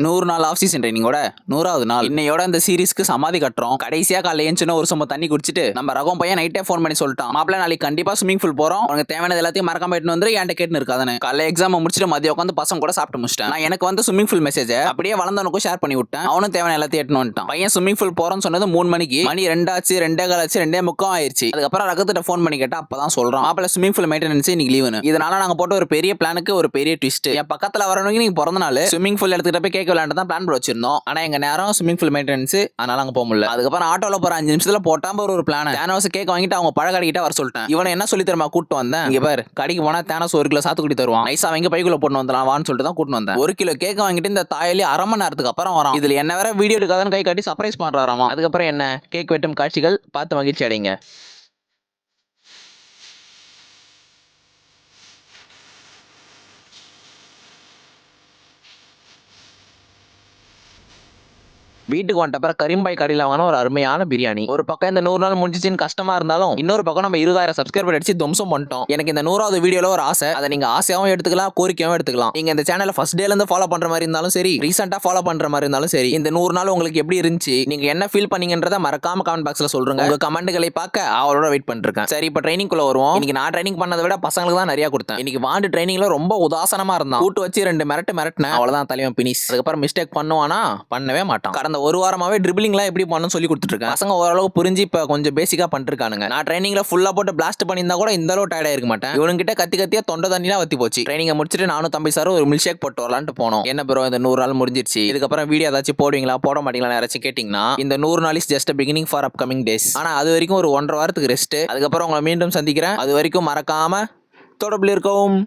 100 நாள் of season ட்ரைனிங்கோட 100வது நாள் இன்னையோட இந்த சீரிஸ்க்கு சமாதி கட்டுறோம். கடைசியா காலைல ஏஞ்சினா ஒரு சம தண்ணி குடிச்சிட்டு நம்ம ரகம் பையன் நைட்டே ஃபோன் பண்ணி சொல்லிட்டான், மாப்பிள்ள நாளைக்கு கண்டிப்பா ஸ்விமிங் பூல் போறோம், உனக்கு தேவையானது எல்லாத்தையும் மறக்காம எடுத்து வந்து என்கிட்ட கேட்டுன்னு இருக்காதானே. காலைல எக்ஸாம் முடிச்சுட்டு மதியம் உட்காந்து பசங்க கூட சாப்பிட்டு முடிச்சிட்டேன். நான் எனக்கு வந்து ஸ்விமிங் பூல் மெசேஜ் அப்படியே வளர்ந்தவனுக்கும் ஷேர் பண்ணி விட்டேன். அவனும் தேவையான எல்லாத்தையும் எடுத்து வந்துட்டான். பையன் ஸ்விமிங் பூல் போறோம்னு சொன்னது 3 மணிக்கு, மணி 2 ஆச்சு, 2:15 ஆச்சு, 2:45 ஆயிருச்சு. அதுக்கப்புறம் ரகத்திட்ட ஃபோன் பண்ணி கேட்டா அப்பதான் சொல்றான், மாப்பிள்ள ஸ்விமிங் பூல் மெயின்டெனன்ஸ் இன்னைக்கு லீவுன்னு. இதனால நாங்க போட்டு ஒரு பெரிய பிளானுக்கு ஒரு பெரிய ட்விஸ்ட். என் பக்கத்துல வரவனுக்கு நீங்க பிறந்த நாள் ஸ்விமிங் பூல் எடுத்துக்கிட்ட போய் கேட்க விளையாண்டு தான் பிளான் பண்ணி வச்சிருந்தோம். ஆனா எங்க நேரம் ஸ்விமிங் பூல் மெயின்டெனன்ஸ், அதனால அங்க போக முடியல. அதுக்கப்புறம் ஆட்டோல போற 5 நிமிஷத்துல போட்டாம ஒரு பிளான். தேனோஸ் கேக் வாங்கிட்டு அவங்க பழ கடைக்கிட்ட வர சொல்லிட்டேன். இவனை என்ன சொல்லி தருமா கூட்டு வந்தேன். இங்க பாரு, கடைக்கு போனா தேனோஸ் 1 கிலோ சாத்துக்குடி தருவான். நைஸா வாங்கி பைக்குள்ள போட்டு வந்துடலாம் வான்னு சொல்லிட்டு தான் கூட்டு வந்தேன். 1 கிலோ கேக் வாங்கிட்டு இந்த தாயலி அரை மணி நேரத்துக்கு அப்புறம் வரான். இதுல என்ன வேற வீடியோ எடுக்காதன்னு கை காட்டி சர்ப்ரைஸ் பண்றாராமா. அதுக்கப்புறம் என்ன கேக் வெட்டும் காட்சிகள் பார்த்து மகிழ்ச்சி அடைங்க. வீட்டுக்கு வந்துட்டப்ப கரீம்பாய் கடையில் வாங்கின ஒரு அருமையான பிரியாணி. ஒரு பக்கம் இந்த 100 நாள் முடிஞ்சிச்சின்னு கஷ்டமா இருந்தாலும், இன்னொரு பக்கம் நம்ம 20,000 சப்ஸ்கிரைபர் அடிச்சு துவம்சம் பண்ணிட்டோம். எனக்கு இந்த 100வது வீடியோல ஒரு ஆசை, அதை நீங்க ஆசையாவும் எடுத்துக்கலாம், கோரிக்கையாவும் எடுத்துக்கலாம். நீங்க இந்த சேனலை ஃபர்ஸ்ட் டேல இருந்து ஃபாலோ பண்ற மாதிரி இருந்தாலும் சரி, ரீசெண்டா ஃபாலோ பண்ற மாதிரி இருந்தாலும் சரி, இந்த 100 நாள் உங்களுக்கு எப்படி இருந்துச்சு, நீங்க என்ன ஃபீல் பண்ணீங்கன்றத மறக்காம கமெண்ட் பாக்ஸ்ல சொல்லுங்க. உங்க கமெண்ட்களை பார்க்க அவளோட வெயிட் பண்ணிருக்கேன். சரி, இப்ப ட்ரைனிங் குள்ள வருவோம். இன்னைக்கு நான் ட்ரைனிங் பண்ணதை விட பசங்களுக்கு தான் நிறைய கொடுத்தேன். இன்னைக்கு வாண்டு ட்ரைனிங்ல ரொம்ப உதாசனமா இருந்தான். கூட்டு வச்சு 2 மிரட்டினேன், அவ்வளவுதான் தலைவன் பினிஷ். அதுக்கப்புறம் மிஸ்டேக் பண்ணுவானா, பண்ணவே மாட்டான். கடந்த ஒரு வாரமாவே ட்ரிபிளிங்லாம் எப்படி பண்ணணும்னு சொல்லி கொடுத்துட்டு இருக்கேன். பசங்க ஓரளவுக்கு புரிஞ்சு இப்ப கொஞ்சம் பேசிக்கா பண்ணிருக்கானுங்க. நான் ட்ரைனிங்ல ஃபுல்லா போட்டு பிளாஸ்ட் பண்ணியிருந்தா கூட இந்த அளவு டயர்டா இருக்க மாட்டேன். இவனுங்கிட்ட கத்தியா தொண்டை தண்ணிலாம் வத்தி போச்சு. ட்ரைனிங் முடிச்சுட்டு நானும் தம்பி சாரும் ஒரு மில்க் ஷேக் போட்டு வரலான்ட்டு போனோம். என்ன ப்ரோ, இந்த 100 நாள் முடிஞ்சிருச்சு, இதுக்கப்புறம் வீடியோ ஏதாச்சும் போடுவீங்களா போட மாட்டீங்களா யாராச்சும் கேட்டீங்கன்னா, இந்த 100 நாள் is just beginning for upcoming days. ஆனா அது வரைக்கும் ஒரு 1.5 வாரத்துக்கு ரெஸ்ட். அதுக்கப்புறம் உங்களை மீண்டும் சந்திக்கிறேன். அது வரைக்கும் மறக்காம தொடர்பில் இருக்கவும்.